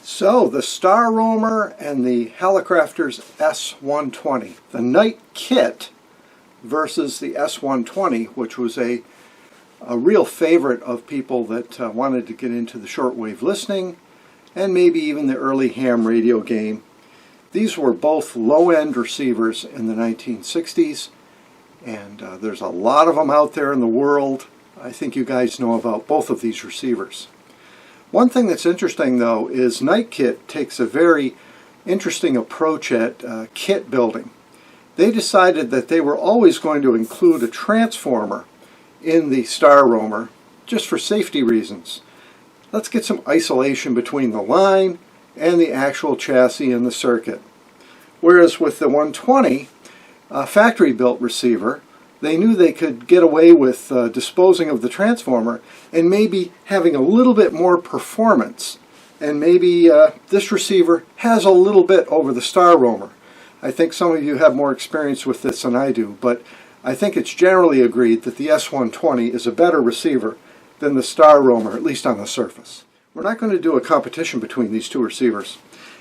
So the Star Roamer and the Hallicrafters S-120, the night kit versus the S-120, which was a real favorite of people that wanted to get into the shortwave listening and maybe even the early ham radio game. These were both low-end receivers in the 1960s, and there's a lot of them out there in the world. I think you guys know about both of these receivers. One thing that's interesting, though, is Night Kit takes a very interesting approach at kit building. They decided that they were always going to include a transformer in the Star Roamer, just for safety reasons. Let's get some isolation between the line and the actual chassis and the circuit. Whereas with the 120 factory-built receiver, they knew they could get away with disposing of the transformer and maybe having a little bit more performance. And maybe this receiver has a little bit over the Star Roamer. I think some of you have more experience with this than I do, but I think it's generally agreed that the S-120 is a better receiver than the Star Roamer, at least on the surface. We're not going to do a competition between these two receivers.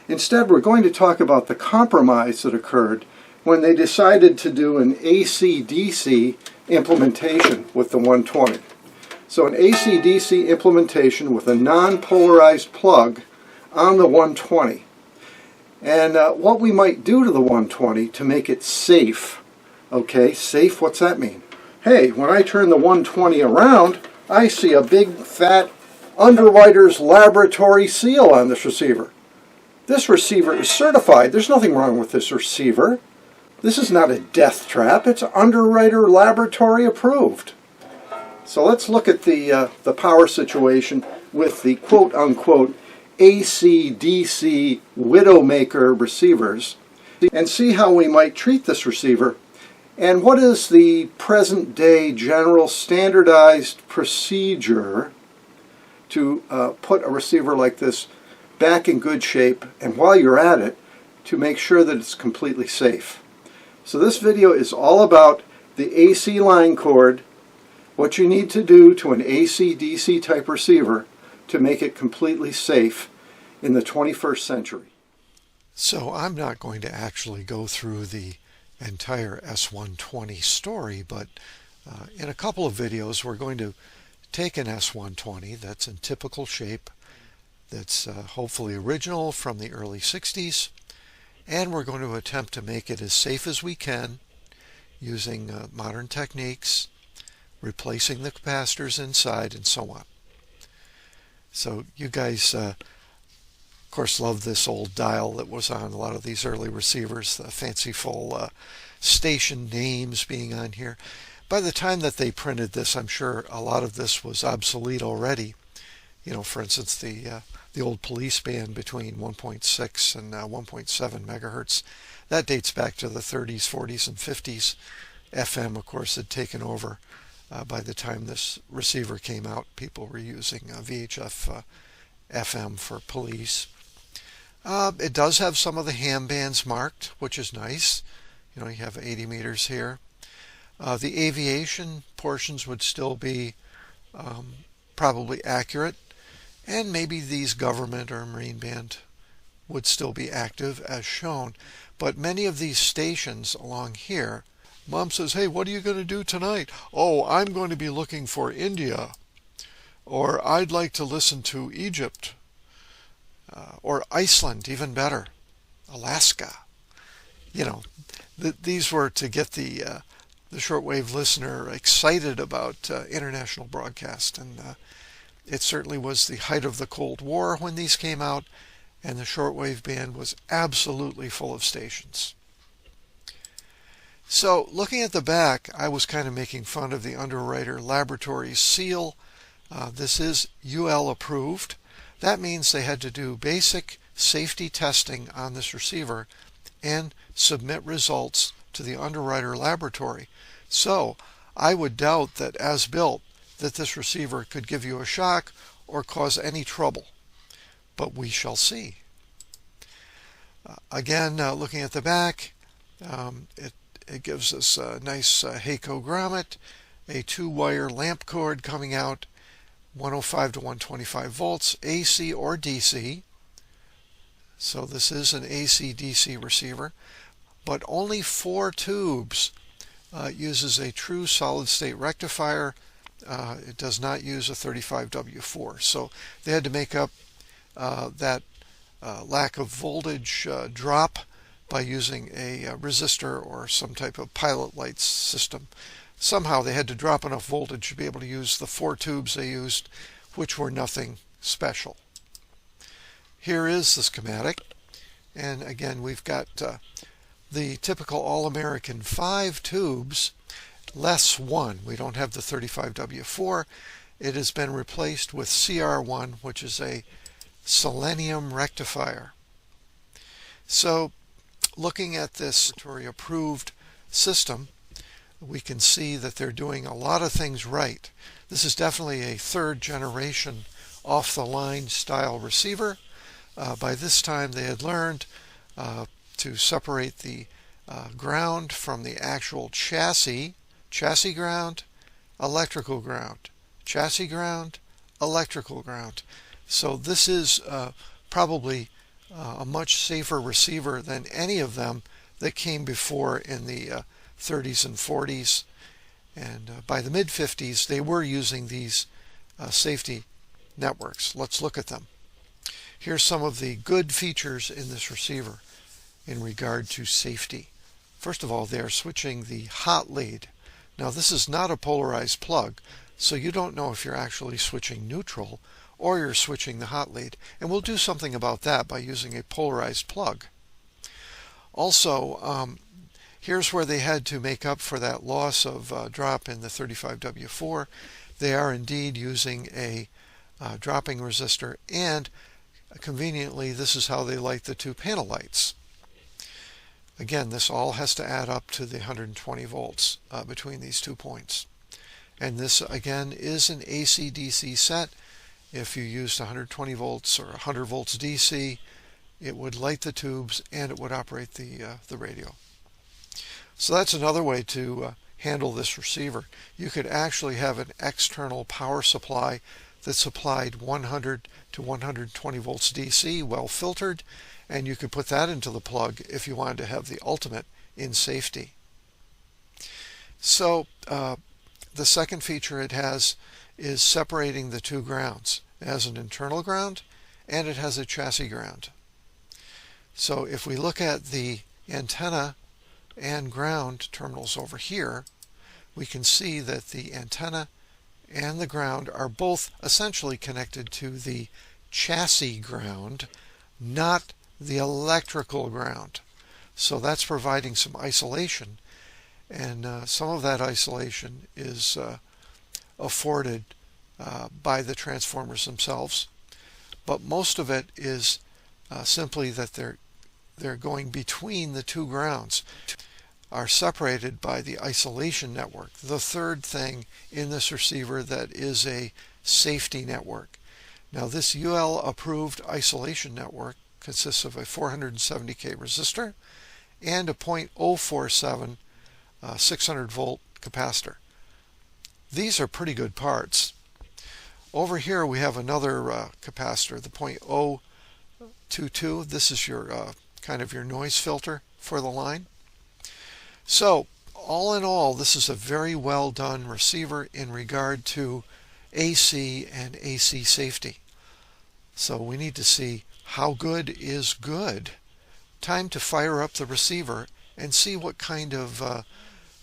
Instead, we're going to talk about the compromise that occurred when they decided to do an AC-DC implementation with the 120. So an AC-DC implementation with a non-polarized plug on the 120. And what we might do to the 120 to make it safe. Okay, safe, what's that mean? Hey, when I turn the 120 around, I see a big fat Underwriter's Laboratory seal on this receiver. This receiver is certified. There's nothing wrong with this receiver. This is not a death trap. It's Underwriter Laboratory approved. So let's look at the power situation with the quote-unquote AC-DC Widowmaker receivers and see how we might treat this receiver and what is the present-day general standardized procedure to put a receiver like this back in good shape, and while you're at it, to make sure that it's completely safe. So this video is all about the AC line cord, what you need to do to an AC-DC type receiver to make it completely safe in the 21st century. So I'm not going to actually go through the entire S-120 story, but in a couple of videos we're going to take an S-120 that's in typical shape, that's hopefully original from the early 60s, and we're going to attempt to make it as safe as we can using modern techniques, replacing the capacitors inside, and so on. So you guys, of course, love this old dial that was on a lot of these early receivers, the fanciful station names being on here. By the time that they printed this, I'm sure a lot of this was obsolete already. You know, for instance, the old police band between 1.6 and 1.7 megahertz. That dates back to the 30s, 40s, and 50s. FM, of course, had taken over by the time this receiver came out. People were using VHF FM for police. It does have some of the ham bands marked, which is nice. You know, you have 80 meters here. The aviation portions would still be probably accurate, and maybe these government or marine band would still be active as shown. But many of these stations along here, Mom says, hey, what are you going to do tonight? Oh, I'm going to be looking for India. Or I'd like to listen to Egypt. Or Iceland, even better. Alaska. You know, these were to get the shortwave listener excited about international broadcast, and it certainly was the height of the Cold War when these came out, and the shortwave band was absolutely full of stations. So looking at the back, I was kind of making fun of the Underwriter Laboratory seal. This is UL approved. That means they had to do basic safety testing on this receiver and submit results to the Underwriter Laboratory. So I would doubt that as built that this receiver could give you a shock or cause any trouble, but we shall see. Again, looking at the back, it gives us a nice Heiko grommet, a 2-wire lamp cord coming out, 105 to 125 volts, AC or DC, So this is an AC-DC receiver, but only 4 tubes. It uses a true solid-state rectifier. It does not use a 35W4. So they had to make up that lack of voltage drop by using a resistor or some type of pilot light system. Somehow they had to drop enough voltage to be able to use the 4 tubes they used, which were nothing special. Here is the schematic, and again we've got the typical all-American 5 tubes, less 1. We don't have the 35W4. It has been replaced with CR1, which is a selenium rectifier. So looking at this approved system, we can see that they're doing a lot of things right. This is definitely a 3rd generation off-the-line style receiver. By this time they had learned to separate the ground from the actual chassis ground, electrical ground, chassis ground, electrical ground. So this is probably a much safer receiver than any of them that came before in the 30s and 40s. And by the mid-50s, they were using these safety networks. Let's look at them. Here's some of the good features in this receiver in regard to safety. First of all, they're switching the hot lead. Now this is not a polarized plug, so you don't know if you're actually switching neutral or you're switching the hot lead. And we'll do something about that by using a polarized plug. Also, here's where they had to make up for that loss of drop in the 35W4. They are indeed using a dropping resistor, and conveniently this is how they light the 2 panel lights. Again, this all has to add up to the 120 volts between these 2 points. And this again is an AC-DC set. If you used 120 volts or 100 volts DC, it would light the tubes and it would operate the radio. So that's another way to handle this receiver. You could actually have an external power supply that supplied 100 to 120 volts DC, well filtered, and you could put that into the plug if you wanted to have the ultimate in safety. So the second feature it has is separating the 2 grounds. It has an internal ground and it has a chassis ground. So if we look at the antenna and ground terminals over here, we can see that the antenna and the ground are both essentially connected to the chassis ground, not the electrical ground. So that's providing some isolation, and some of that isolation is afforded by the transformers themselves, but most of it is simply that they're going between the 2 grounds, are separated by the isolation network, the third thing in this receiver that is a safety network. Now this UL approved isolation network consists of a 470K resistor and a 0.047 600 volt capacitor. These are pretty good parts. Over here we have another capacitor, the 0.022. This is your kind of your noise filter for the line. So all in all, this is a very well done receiver in regard to AC and AC safety. So we need to see how good is good. Time to fire up the receiver and see what kind of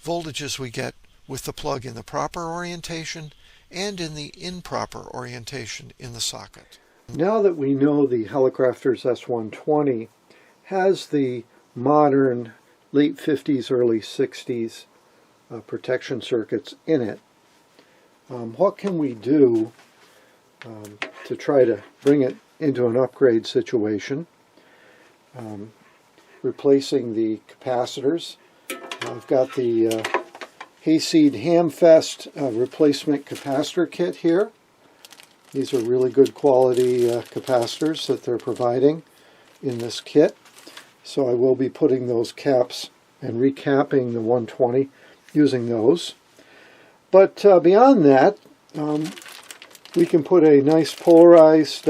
voltages we get with the plug in the proper orientation and in the improper orientation in the socket. Now that we know the Hallicrafters S-120 has the modern late 50s, early 60s protection circuits in it, what can we do to try to bring it into an upgrade situation? Replacing the capacitors. I've got the Hayseed Hamfest replacement capacitor kit here. These are really good quality capacitors that they're providing in this kit. So I will be putting those caps and recapping the 120 using those. But beyond that, we can put a nice polarized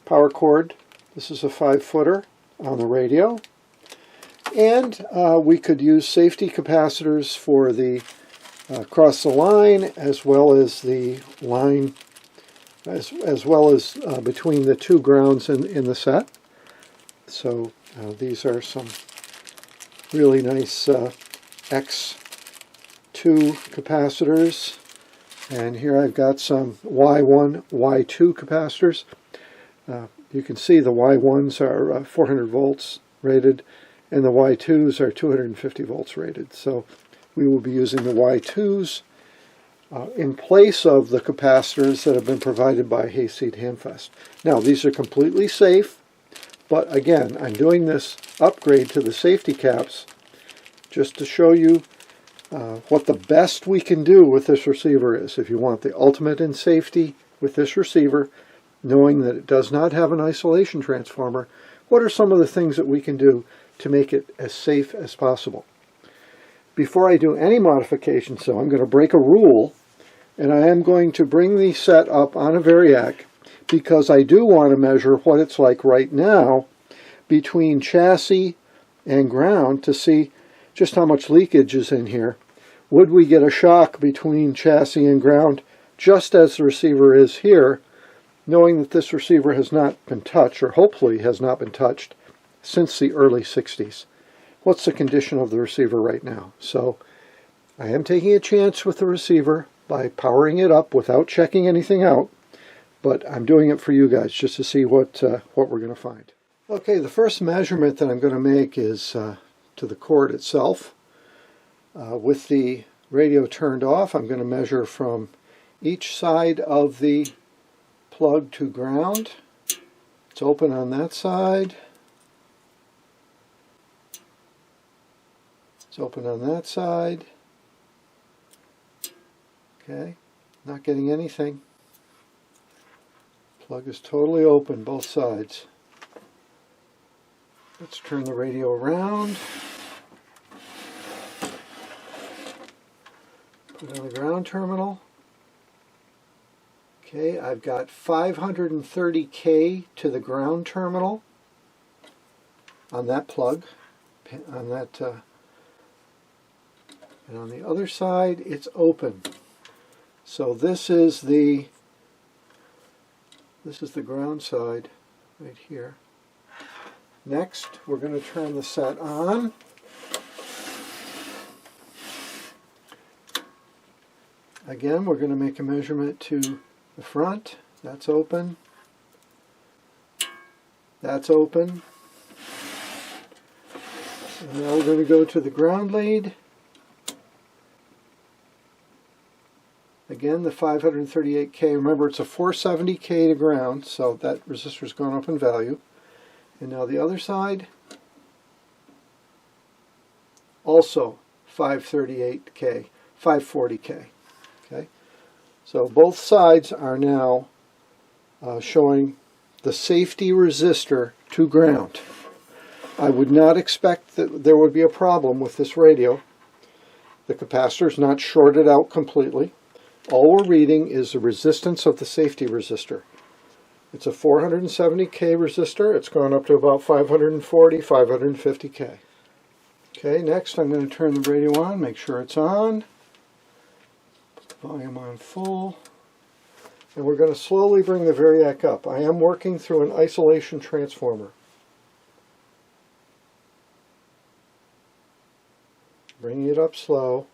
power cord This is a 5-footer on the radio. And we could use safety capacitors for the across the line, as well as the line, as well as between the two grounds in the set. So these are some really nice X2 capacitors. And here I've got some Y1, Y2 capacitors. You can see the Y1s are 400 volts rated, and the Y2s are 250 volts rated. So we will be using the Y2s in place of the capacitors that have been provided by Hayseed Hamfest. Now, these are completely safe, but again, I'm doing this upgrade to the safety caps just to show you what the best we can do with this receiver is. If you want the ultimate in safety with this receiver, knowing that it does not have an isolation transformer, what are some of the things that we can do to make it as safe as possible? Before I do any modifications, so I'm going to break a rule, and I am going to bring the set up on a Variac because I do want to measure what it's like right now between chassis and ground to see just how much leakage is in here. Would we get a shock between chassis and ground just as the receiver is here, knowing that this receiver has not been touched, or hopefully has not been touched, since the early 60s? What's the condition of the receiver right now? So I am taking a chance with the receiver by powering it up without checking anything out, but I'm doing it for you guys just to see what we're going to find. Okay, the first measurement that I'm going to make is to the cord itself. With the radio turned off, I'm going to measure from each side of the plug to ground. It's open on that side. It's open on that side. Okay, not getting anything. Plug is totally open, both sides. Let's turn the radio around. Put it on the ground terminal. Okay, I've got 530K to the ground terminal on that plug, on that, and on the other side it's open. So this is the ground side right here. Next, we're going to turn the set on. Again, we're going to make a measurement to the front. That's open. That's open. And now we're going to go to the ground lead. Again, the 538K. Remember, it's a 470K to ground, so that resistor's gone up in value. And now the other side, also 538K, 540K. Okay, so both sides are now showing the safety resistor to ground. I would not expect that there would be a problem with this radio. The capacitor is not shorted out completely. All we're reading is the resistance of the safety resistor. It's a 470K resistor. It's gone up to about 540, 550K. Okay, next I'm going to turn the radio on, make sure it's on. Put the volume on full. And we're going to slowly bring the Variac up. I am working through an isolation transformer. Bringing it up slow.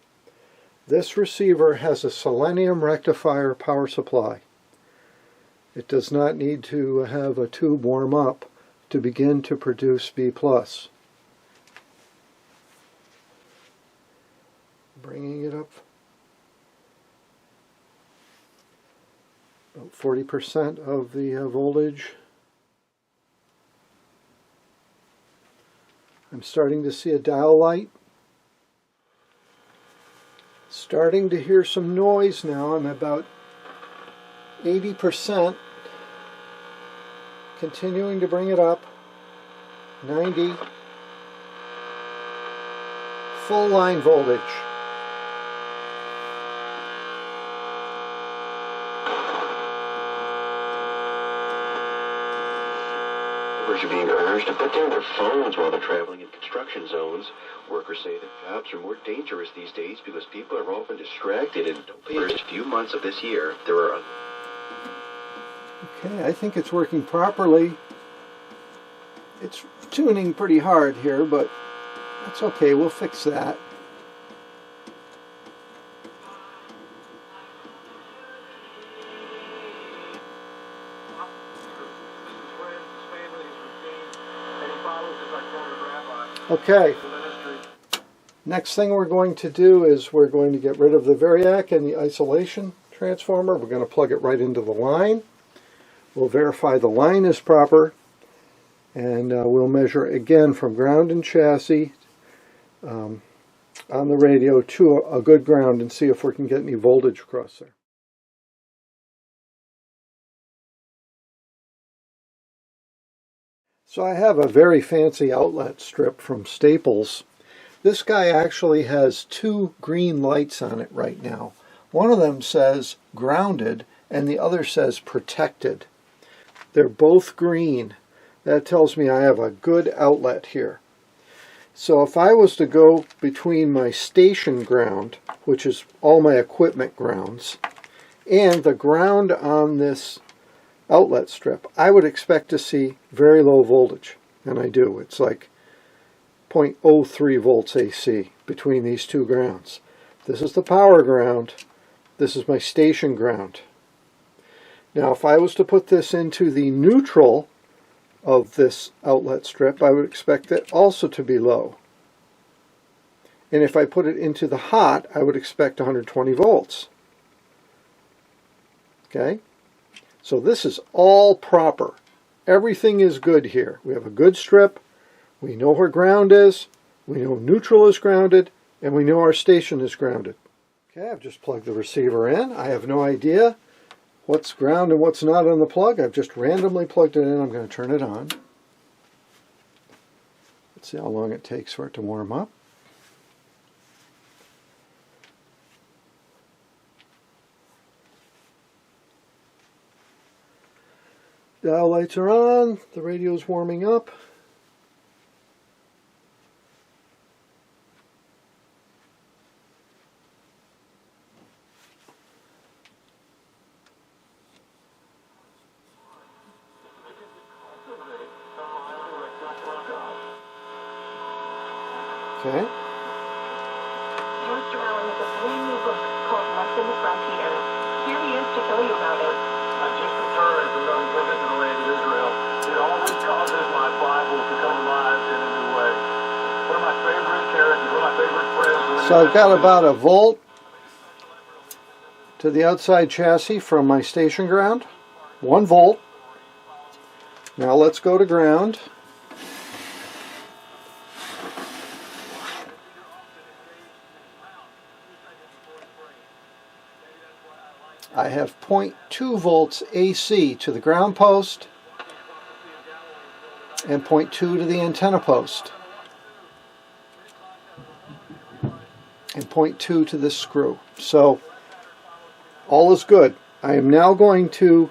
This receiver has a selenium rectifier power supply. It does not need to have a tube warm up to begin to produce B+. Bringing it up about 40% of the voltage. I'm starting to see a dial light. Starting to hear some noise now. I'm about 80%. Continuing to bring it up. 90. Full line voltage. drivers are being urged to put down their phones while they're traveling in construction zones. Workers say that jobs are more dangerous these days because people are often distracted and don't pay. The first few months of this year, there are... Okay, I think it's working properly. It's tuning pretty hard here, but that's okay, we'll fix that. Okay, next thing we're going to do is we're going to get rid of the variac and the isolation transformer. We're going to plug it right into the line. We'll verify the line is proper, and we'll measure again from ground and chassis on the radio to a good ground and see if we can get any voltage across there. So I have a very fancy outlet strip from Staples. This guy actually has two green lights on it right now. One of them says grounded and the other says protected. They're both green. That tells me I have a good outlet here. So if I was to go between my station ground, which is all my equipment grounds, and the ground on this outlet strip, I would expect to see very low voltage, and I do. It's like 0.03 volts AC between these two grounds. This is the power ground, this is my station ground. Now if I was to put this into the neutral of this outlet strip, I would expect it also to be low. And if I put it into the hot, I would expect 120 volts. Okay? So this is all proper. Everything is good here. We have a good strip. We know where ground is. We know neutral is grounded. And we know our station is grounded. Okay, I've just plugged the receiver in. I have no idea what's ground and what's not on the plug. I've just randomly plugged it in. I'm going to turn it on. Let's see how long it takes for it to warm up. Dial lights are on, the radio is warming up. Okay. George Allen has a brand new book called Left in the Frontier. Here he is to tell you about it. I just returned from going to visit the land of Israel. It always causes my Bible to come alive in a new way. One of my favorite characters, one of my favorite friends. So I've got about a volt to the outside chassis from my station ground. 1 volt. Now let's go to ground. I have 0.2 volts AC to the ground post and 0.2 to the antenna post and 0.2 to this screw. So all is good. I am now going to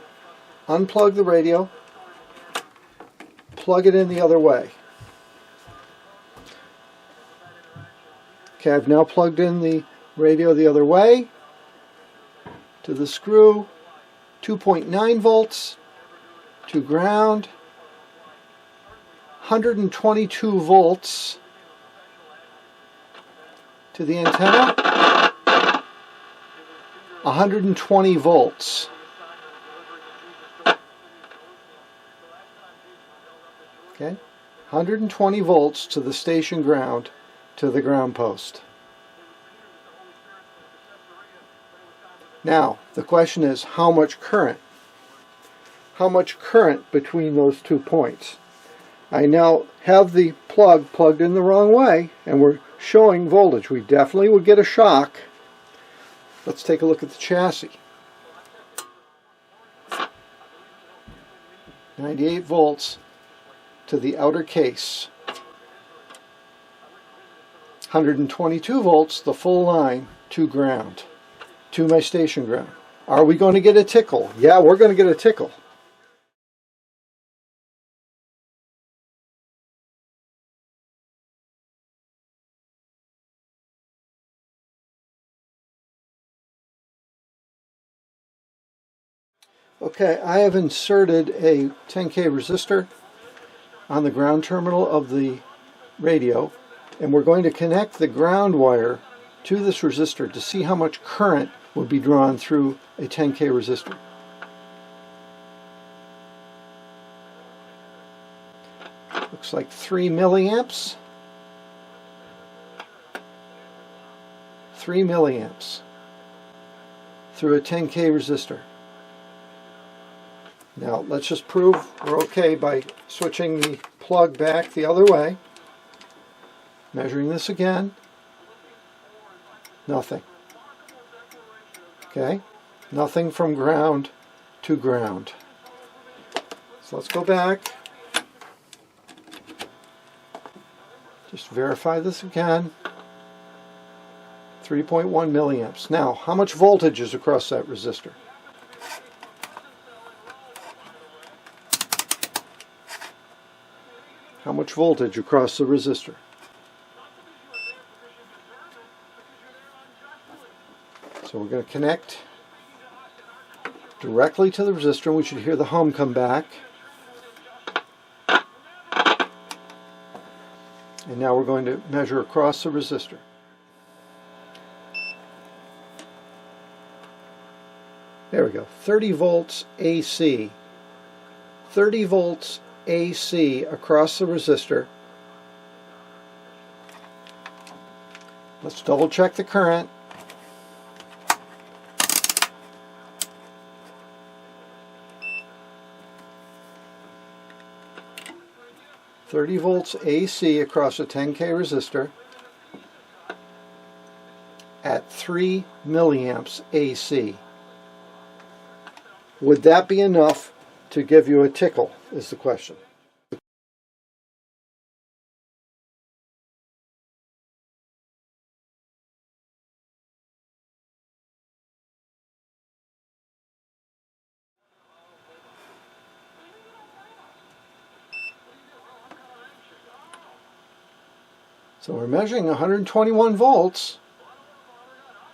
unplug the radio, plug it in the other way. Okay, I've now plugged in the radio the other way. To the screw, 2.9 volts to ground, 122 volts to the antenna, 120 volts. Okay, 120 volts to the station ground to the ground post. Now, the question is, how much current? How much current between those 2 points? I now have the plug plugged in the wrong way, and we're showing voltage. We definitely would get a shock. Let's take a look at the chassis. 98 volts to the outer case. 122 volts, the full line, to ground. To my station ground. Are we going to get a tickle? Yeah, we're going to get a tickle. Okay, I have inserted a 10K resistor on the ground terminal of the radio, and we're going to connect the ground wire to this resistor to see how much current will be drawn through a 10K resistor. Looks like 3 milliamps. 3 milliamps through a 10K resistor. Now let's just prove we're okay by switching the plug back the other way. Measuring this again. Nothing. Okay? Nothing from ground to ground. So let's go back. Just verify this again. 3.1 milliamps. Now, how much voltage is across that resistor? How much voltage across the resistor? So we're going to connect directly to the resistor, and we should hear the hum come back. And now we're going to measure across the resistor. There we go. 30 volts AC. 30 volts AC across the resistor. Let's double check the current. .30 volts AC across a 10K resistor at 3 milliamps AC. Would that be enough to give you a tickle, is the question. So we're measuring 121 volts,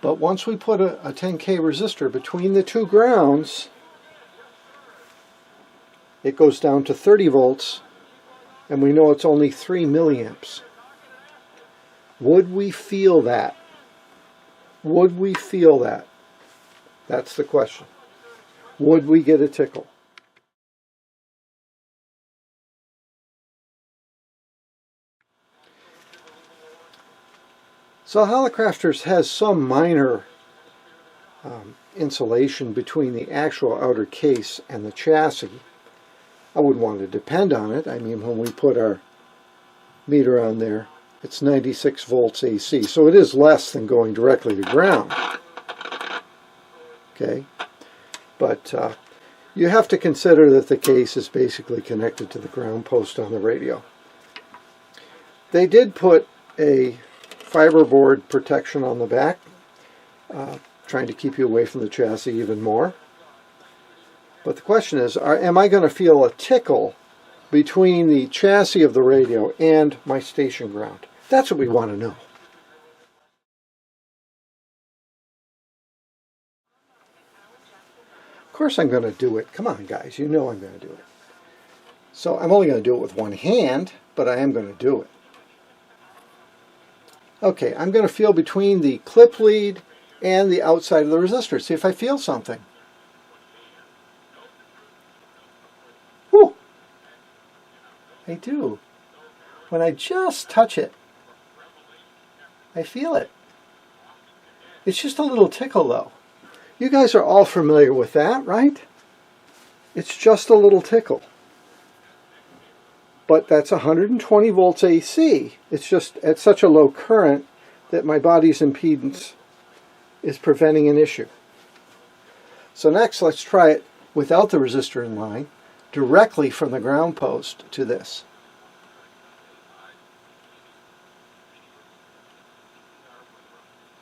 but once we put a 10K resistor between the two grounds, it goes down to 30 volts, and we know it's only 3 milliamps. Would we feel that? Would we feel that? That's the question. Would we get a tickle? So Hallicrafters has some minor insulation between the actual outer case and the chassis. I wouldn't want to depend on it. I mean, when we put our meter on there, it's 96 volts AC, so it is less than going directly to ground. Okay, but you have to consider that the case is basically connected to the ground post on the radio. They did put a fiberboard protection on the back, trying to keep you away from the chassis even more. But the question is, am I going to feel a tickle between the chassis of the radio and my station ground? That's what we want to know. Of course I'm going to do it. Come on, guys, you know I'm going to do it. So I'm only going to do it with one hand, but I am going to do it. Okay, I'm going to feel between the clip lead and the outside of the resistor. See if I feel something. Whew! I do. When I just touch it, I feel it. It's just a little tickle though. You guys are all familiar with that, right? It's just a little tickle. But that's 120 volts AC. It's just at such a low current that my body's impedance is preventing an issue. So next, let's try it without the resistor in line, directly from the ground post to this.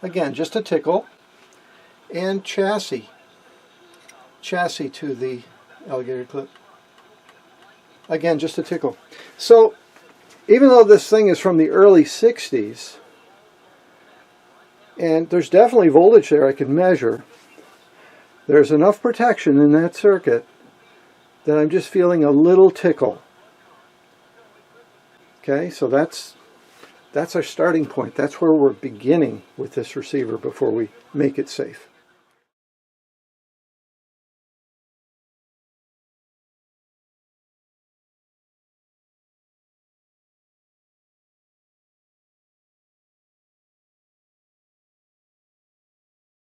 Again, just a tickle. And chassis to the alligator clip. Again, just a tickle. So, even though this thing is from the early 60s, and there's definitely voltage there I can measure, there's enough protection in that circuit that I'm just feeling a little tickle. Okay, so that's our starting point. That's where we're beginning with this receiver before we make it safe.